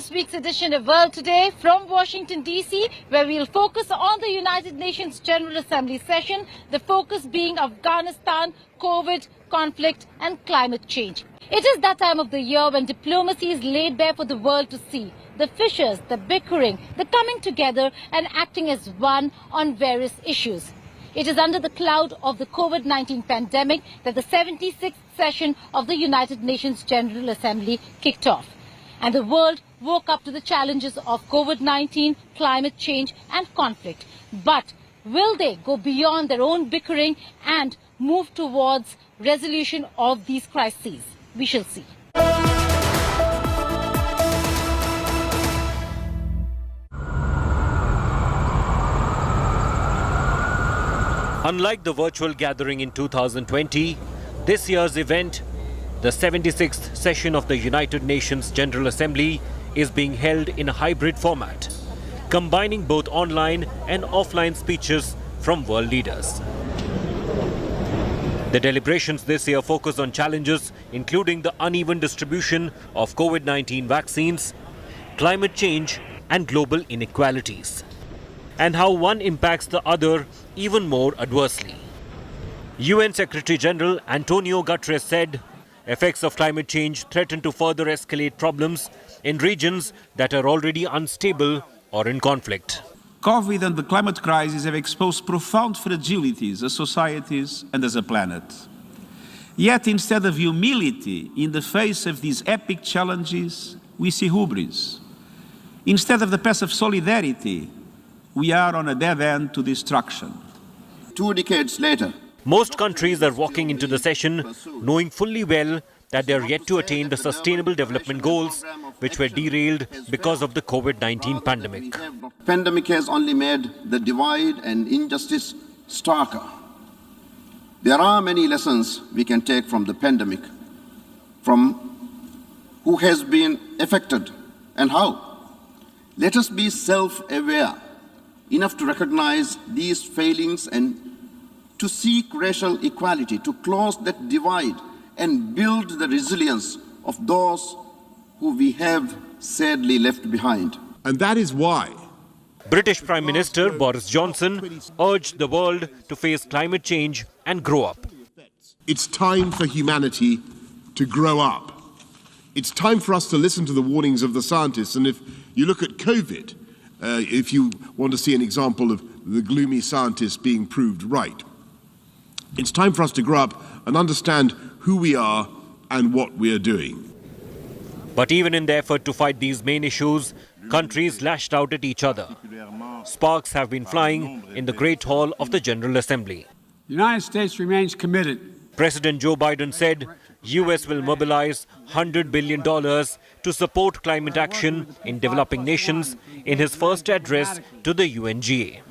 this week's edition of World Today from Washington, D.C., where we'll focus on the United Nations General Assembly session, the focus being Afghanistan, COVID, conflict and climate change. It is that time of the year when diplomacy is laid bare for the world to see. The fissures, the bickering, the coming together and acting as one on various issues. It is under the cloud of the COVID-19 pandemic that the 76th session of the United Nations General Assembly kicked off. And the world woke up to the challenges of COVID-19, climate change and conflict. But will they go beyond their own bickering and move towards resolution of these crises? We shall see. Unlike the virtual gathering in 2020, this year's event, the 76th session of the United Nations General Assembly, is being held in a hybrid format, combining both online and offline speeches from world leaders. The deliberations this year focus on challenges including the uneven distribution of COVID-19 vaccines, climate change and global inequalities, and how one impacts the other even more adversely. UN Secretary General Antonio Guterres said, effects of climate change threaten to further escalate problems in regions that are already unstable or in conflict. COVID and the climate crisis have exposed profound fragilities as societies and as a planet. Yet instead of humility in the face of these epic challenges, we see hubris. Instead of the path of solidarity, we are on a dead end to destruction. 2 decades later, most countries are walking into the session knowing fully well that they are yet to attain the Sustainable Development Goals, which were derailed because of the COVID-19 pandemic. The pandemic has only made the divide and injustice starker. There are many lessons we can take from the pandemic, from who has been affected and how. Let us be self-aware enough to recognize these failings and to seek racial equality, to close that divide and build the resilience of those who we have sadly left behind. And that is why British Prime Minister Boris Johnson urged the world to face climate change and grow up. It's time for humanity to grow up. It's time for us to listen to the warnings of the scientists. And if you look at COVID, if you want to see an example of the gloomy scientists being proved right, it's time for us to grow up and understand who we are and what we are doing. But even in the effort to fight these main issues, countries lashed out at each other. Sparks have been flying in the Great Hall of the General Assembly. The United States remains committed. President Joe Biden said US will mobilize $100 billion to support climate action in developing nations in his first address to the UNGA.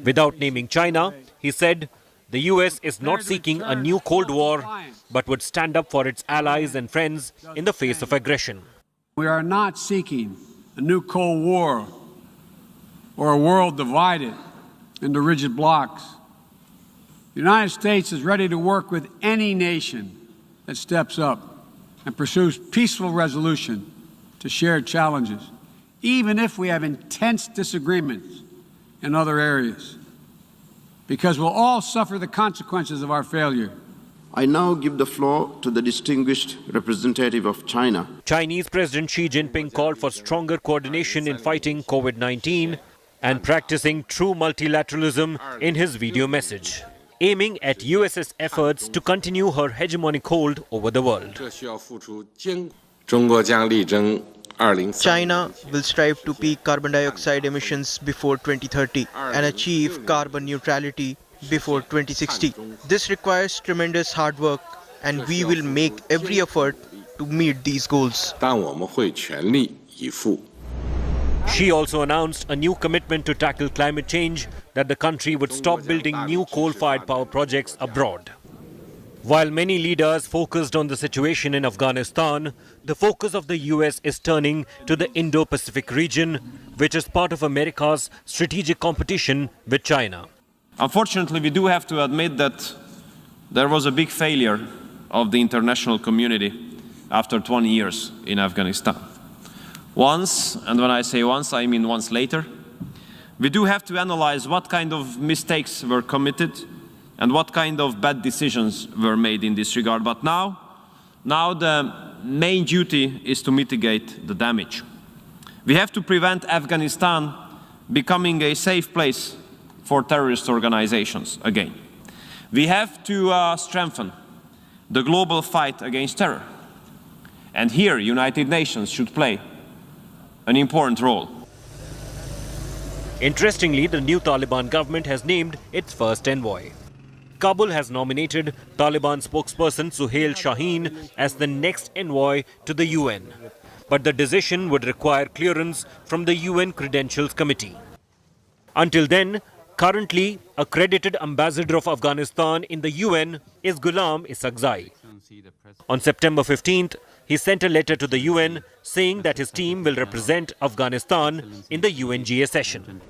Without naming China, he said the US is not seeking a new Cold War, but would stand up for its allies and friends in the face of aggression. We are not seeking a new Cold War or a world divided into rigid blocks. The United States is ready to work with any nation that steps up and pursues peaceful resolution to shared challenges, even if we have intense disagreements in other areas, because we'll all suffer the consequences of our failure. I now give the floor to the distinguished representative of China. Chinese President Xi Jinping called for stronger coordination in fighting COVID-19 and practicing true multilateralism in his video message, aiming at US's efforts to continue her hegemonic hold over the world. China will strive to peak carbon dioxide emissions before 2030 and achieve carbon neutrality before 2060. This requires tremendous hard work, and we will make every effort to meet these goals. Xi also announced a new commitment to tackle climate change, that the country would stop building new coal-fired power projects abroad. While many leaders focused on the situation in Afghanistan, the focus of the US is turning to the Indo-Pacific region, which is part of America's strategic competition with China. Unfortunately, we do have to admit that there was a big failure of the international community after 20 years in Afghanistan. once, and when I say once, I mean once later. We do have to analyze what kind of mistakes were committed and what kind of bad decisions were made in this regard. But now the main duty is to mitigate the damage. We have to prevent Afghanistan becoming a safe place for terrorist organizations again. We have to strengthen the global fight against terror. And here, United Nations should play an important role. Interestingly, the new Taliban government has named its first envoy. Kabul has nominated Taliban spokesperson Suhail Shaheen as the next envoy to the UN. But the decision would require clearance from the UN Credentials Committee. Until then, currently accredited ambassador of Afghanistan in the UN is Ghulam Isakzai. On September 15th, he sent a letter to the UN saying that his team will represent Afghanistan in the UNGA session.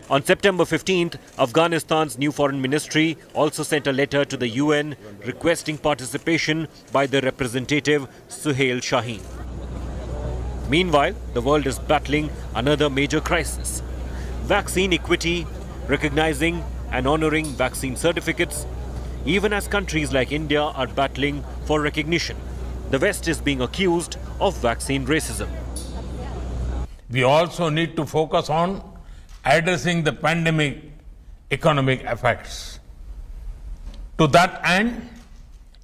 On September 15th, Afghanistan's new foreign ministry also sent a letter to the UN requesting participation by the representative Suhail Shaheen. Meanwhile, the world is battling another major crisis: vaccine equity, recognizing and honoring vaccine certificates, even as countries like India are battling for recognition. The West is being accused of vaccine racism. We also need to focus on addressing the pandemic economic effects. To that end,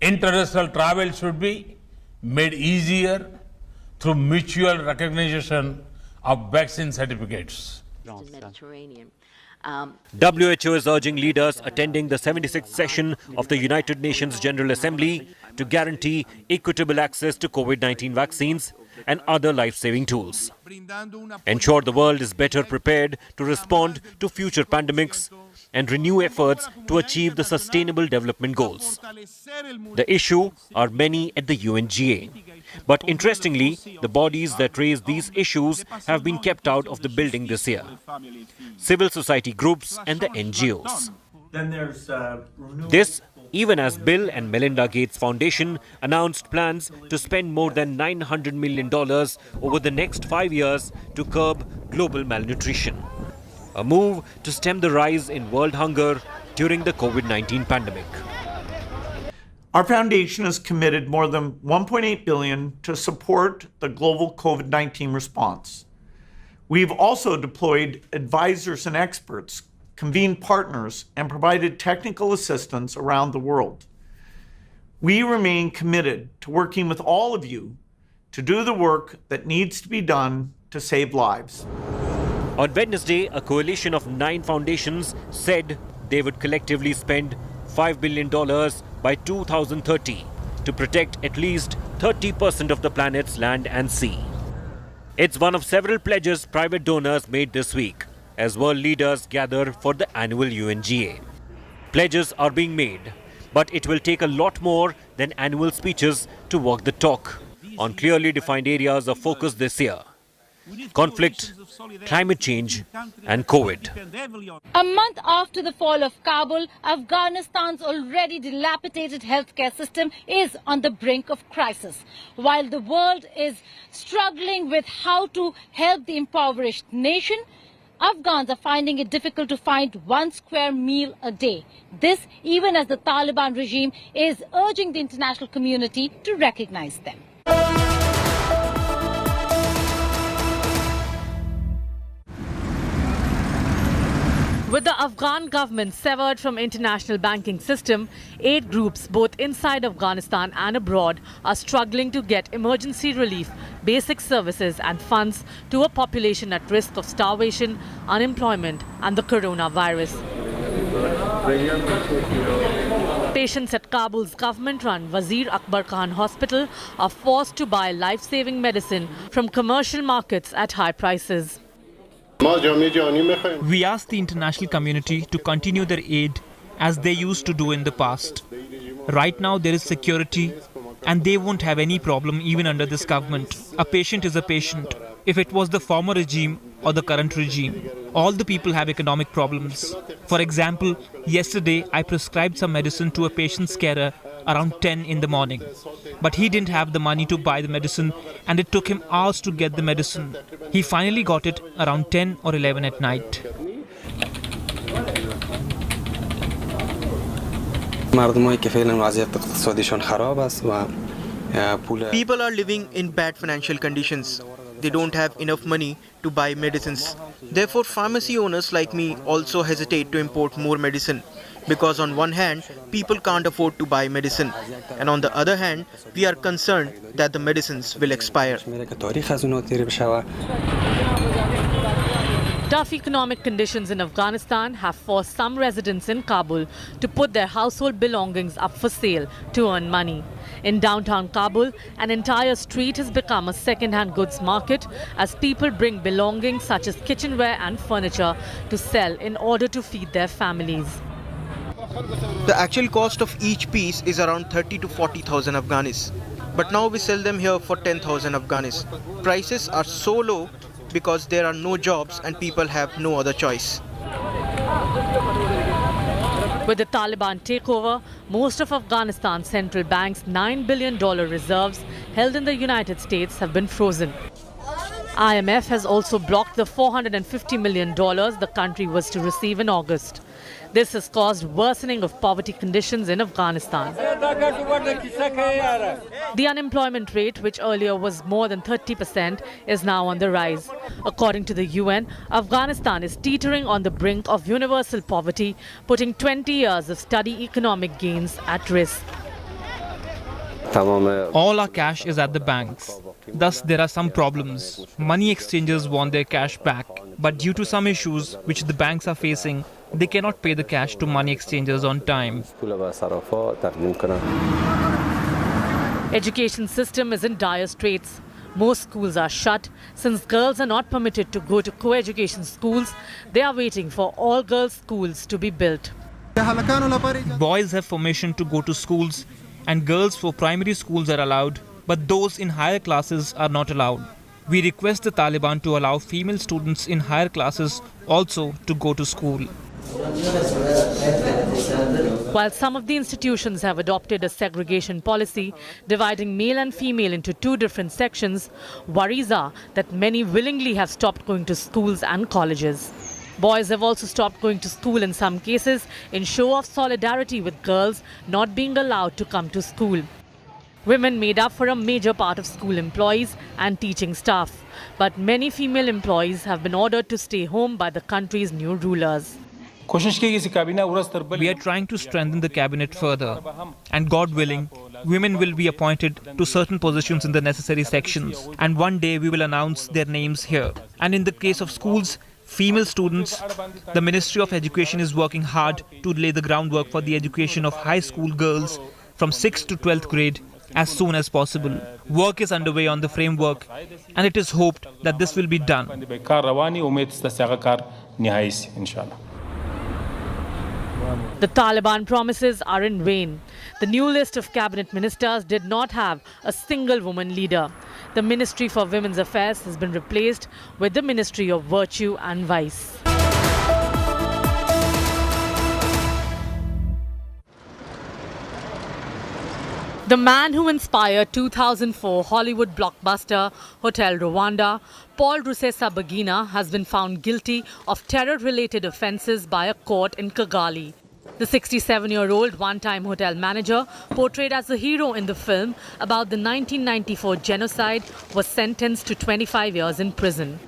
international travel should be made easier through mutual recognition of vaccine certificates. WHO is urging leaders attending the 76th session of the United Nations General Assembly to guarantee equitable access to COVID-19 vaccines and other life-saving tools. Ensure the world is better prepared to respond to future pandemics and renew efforts to achieve the Sustainable Development Goals. The issue are many at the UNGA. But interestingly, the bodies that raise these issues have been kept out of the building this year: civil society groups and the NGOs. This, even as Bill and Melinda Gates Foundation announced plans to spend more than $900 million over the next 5 years to curb global malnutrition. A move to stem the rise in world hunger during the COVID-19 pandemic. Our foundation has committed more than $1.8 billion to support the global COVID-19 response. We've also deployed advisors and experts, convened partners, and provided technical assistance around the world. We remain committed to working with all of you to do the work that needs to be done to save lives. On Wednesday, a coalition of 9 foundations said they would collectively spend $5 billion by 2030 to protect at least 30% of the planet's land and sea. It's one of several pledges private donors made this week as world leaders gather for the annual UNGA. Pledges are being made, but it will take a lot more than annual speeches to walk the talk on clearly defined areas of focus this year: conflict, climate change, and COVID. A month after the fall of Kabul, Afghanistan's already dilapidated healthcare system is on the brink of crisis. While the world is struggling with how to help the impoverished nation, Afghans are finding it difficult to find 1 square meal a day. This even as the Taliban regime is urging the international community to recognize them. With the Afghan government severed from international banking system, aid groups both inside Afghanistan and abroad are struggling to get emergency relief, basic services and funds to a population at risk of starvation, unemployment and the coronavirus. Patients at Kabul's government-run Wazir Akbar Khan Hospital are forced to buy life-saving medicine from commercial markets at high prices. We ask the international community to continue their aid as they used to do in the past. Right now there is security and they won't have any problem even under this government. A patient is a patient. If it was the former regime or the current regime, all the people have economic problems. For example, yesterday I prescribed some medicine to a patient's carer around 10 in the morning. But he didn't have the money to buy the medicine and it took him hours to get the medicine. He finally got it around 10 or 11 at night. People are living in bad financial conditions. They don't have enough money to buy medicines. Therefore, pharmacy owners like me also hesitate to import more medicine. Because on one hand, people can't afford to buy medicine. And on the other hand, we are concerned that the medicines will expire. Tough economic conditions in Afghanistan have forced some residents in Kabul to put their household belongings up for sale to earn money. In downtown Kabul, an entire street has become a second-hand goods market as people bring belongings such as kitchenware and furniture to sell in order to feed their families. The actual cost of each piece is around 30 to 40,000 Afghanis. But now we sell them here for 10,000 Afghanis. Prices are so low because there are no jobs and people have no other choice. With the Taliban takeover, most of Afghanistan's central bank's $9 billion reserves held in the United States have been frozen. IMF has also blocked the $450 million the country was to receive in August. This has caused worsening of poverty conditions in Afghanistan. The unemployment rate, which earlier was more than 30%, is now on the rise. According to the UN, Afghanistan is teetering on the brink of universal poverty, putting 20 years of steady economic gains at risk. All our cash is at the banks. Thus, there are some problems. Money exchangers want their cash back, but due to some issues which the banks are facing, they cannot pay the cash to money exchangers on time. Education system is in dire straits. Most schools are shut. Since girls are not permitted to go to co-education schools, they are waiting for all girls' schools to be built. Boys have permission to go to schools and girls for primary schools are allowed, but those in higher classes are not allowed. We request the Taliban to allow female students in higher classes also to go to school. While some of the institutions have adopted a segregation policy, dividing male and female into two different sections, worries are that many willingly have stopped going to schools and colleges. Boys have also stopped going to school in some cases in show of solidarity with girls not being allowed to come to school. Women made up for a major part of school employees and teaching staff, but many female employees have been ordered to stay home by the country's new rulers. We are trying to strengthen the cabinet further, and God willing, women will be appointed to certain positions in the necessary sections, and one day we will announce their names here. And in the case of schools, female students, the Ministry of Education is working hard to lay the groundwork for the education of high school girls from 6th to 12th grade as soon as possible. Work is underway on the framework, and it is hoped that this will be done. The Taliban promises are in vain. The new list of cabinet ministers did not have a single woman leader. The Ministry for Women's Affairs has been replaced with the Ministry of Virtue and Vice. The man who inspired 2004 Hollywood blockbuster Hotel Rwanda, Paul Rusesabagina, has been found guilty of terror-related offences by a court in Kigali. The 67-year-old one-time hotel manager, portrayed as the hero in the film about the 1994 genocide, was sentenced to 25 years in prison.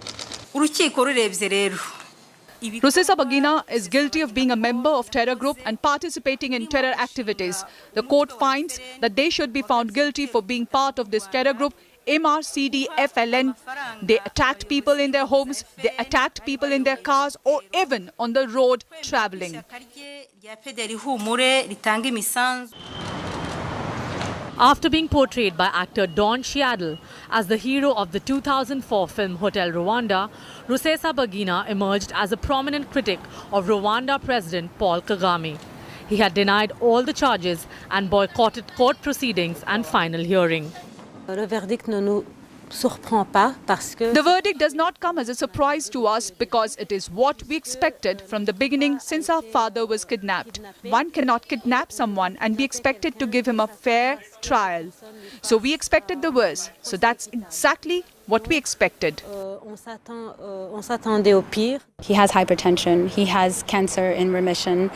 Rusesabagina is guilty of being a member of terror group and participating in terror activities. The court finds that they should be found guilty for being part of this terror group, MRCD-FLN. They attacked people in their homes, they attacked people in their cars or even on the road traveling. After being portrayed by actor Don Cheadle as the hero of the 2004 film Hotel Rwanda, Rusesabagina emerged as a prominent critic of Rwanda President Paul Kagame. He had denied all the charges and boycotted court proceedings and final hearing. Le verdict ne nous The verdict does not come as a surprise to us because it is what we expected from the beginning since our father was kidnapped. One cannot kidnap someone and be expected to give him a fair trial. So we expected the worst. So that's exactly what we expected. He has hypertension. He has cancer in remission.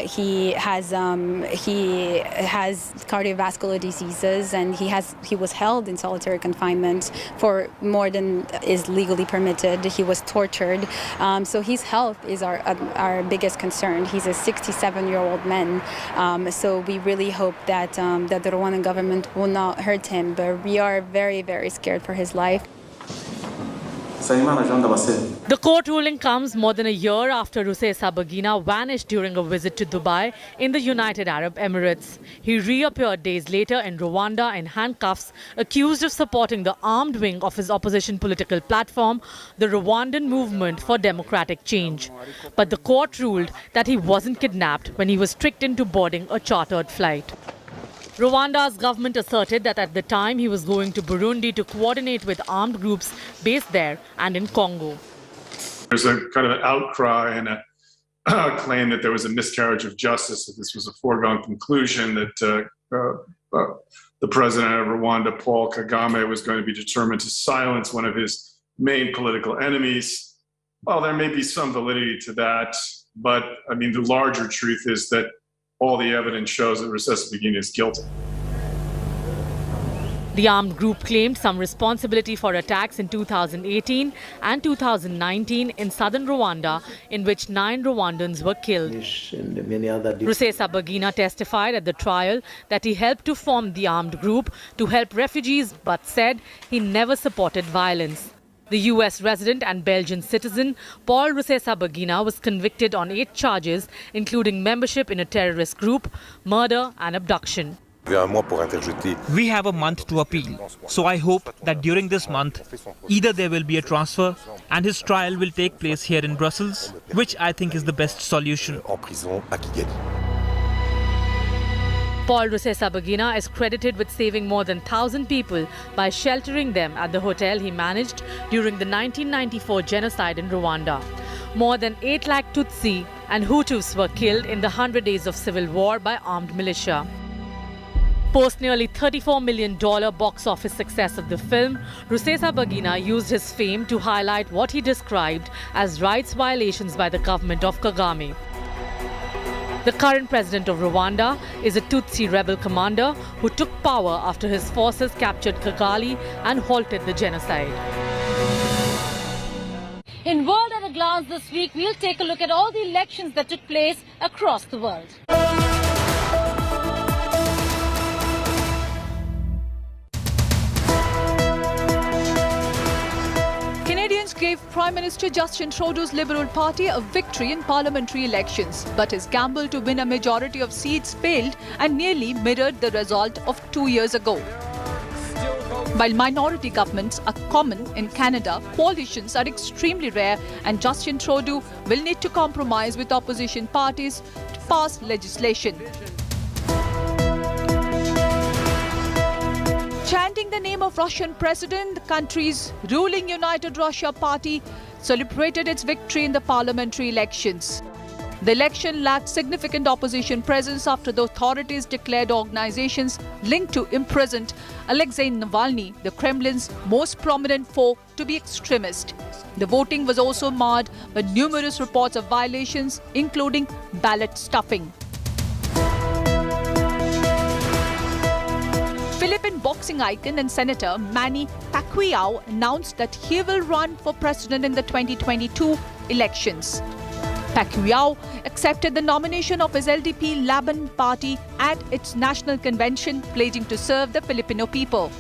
He has cardiovascular diseases, and he was held in solitary confinement for more than is legally permitted. He was tortured. So his health is our biggest concern. He's a 67-year-old man. So we really hope that that the Rwandan government will not hurt him. But we are very, very scared for his life. The court ruling comes more than a year after Rusesabagina vanished during a visit to Dubai in the United Arab Emirates. He reappeared days later in Rwanda in handcuffs, accused of supporting the armed wing of his opposition political platform, the Rwandan Movement for Democratic Change. But the court ruled that he wasn't kidnapped when he was tricked into boarding a chartered flight. Rwanda's government asserted that at the time he was going to Burundi to coordinate with armed groups based there and in Congo. There's a kind of an outcry and a claim that there was a miscarriage of justice, that this was a foregone conclusion, that the president of Rwanda, Paul Kagame, was going to be determined to silence one of his main political enemies. Well, there may be some validity to that, but I mean, the larger truth is that all the evidence shows that Rusesabagina is guilty. The armed group claimed some responsibility for attacks in 2018 and 2019 in southern Rwanda, in which 9 Rwandans were killed. Rusesabagina testified at the trial that he helped to form the armed group to help refugees, but said he never supported violence. The US resident and Belgian citizen Paul Rusesabagina was convicted on 8 charges, including membership in a terrorist group, murder and abduction. We have a month to appeal, so I hope that during this month, either there will be a transfer and his trial will take place here in Brussels, which I think is the best solution. Paul Rusesabagina is credited with saving more than 1,000 people by sheltering them at the hotel he managed during the 1994 genocide in Rwanda. More than 8 lakh Tutsi and Hutus were killed in the 100 days of civil war by armed militia. Post nearly $34 million box office success of the film, Rusesabagina used his fame to highlight what he described as rights violations by the government of Kagame. The current president of Rwanda is a Tutsi rebel commander who took power after his forces captured Kigali and halted the genocide. In World at a Glance this week, we'll take a look at all the elections that took place across the world. Canadians gave Prime Minister Justin Trudeau's Liberal Party a victory in parliamentary elections, but his gamble to win a majority of seats failed and nearly mirrored the result of 2 years ago. While minority governments are common in Canada, coalitions are extremely rare, and Justin Trudeau will need to compromise with opposition parties to pass legislation. Chanting the name of Russian president, the country's ruling United Russia Party celebrated its victory in the parliamentary elections. The election lacked significant opposition presence after the authorities declared organizations linked to imprisoned Alexei Navalny, the Kremlin's most prominent foe, to be extremist. The voting was also marred by numerous reports of violations, including ballot stuffing. Philippine boxing icon and Senator Manny Pacquiao announced that he will run for president in the 2022 elections. Pacquiao accepted the nomination of his LDP Laban party at its national convention, pledging to serve the Filipino people.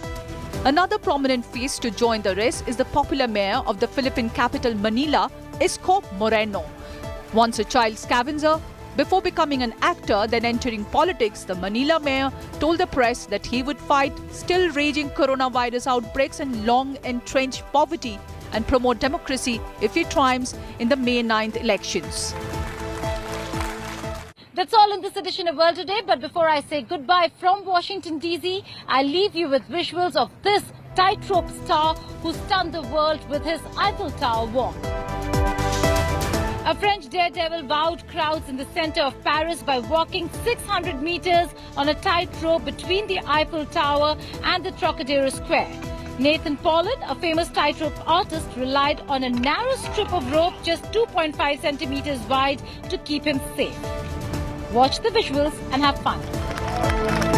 Another prominent face to join the race is the popular mayor of the Philippine capital Manila, Isko Moreno. Once a child scavenger, before becoming an actor, then entering politics, the Manila mayor told the press that he would fight still raging coronavirus outbreaks and long-entrenched poverty and promote democracy if he triumphs in the May 9th elections. That's all in this edition of World Today. But before I say goodbye from Washington, D.C., I leave you with visuals of this tightrope star who stunned the world with his Eiffel Tower walk. A French daredevil wowed crowds in the center of Paris by walking 600 meters on a tightrope between the Eiffel Tower and the Trocadero Square. Nathan Pollard, a famous tightrope artist, relied on a narrow strip of rope just 2.5 centimeters wide to keep him safe. Watch the visuals and have fun.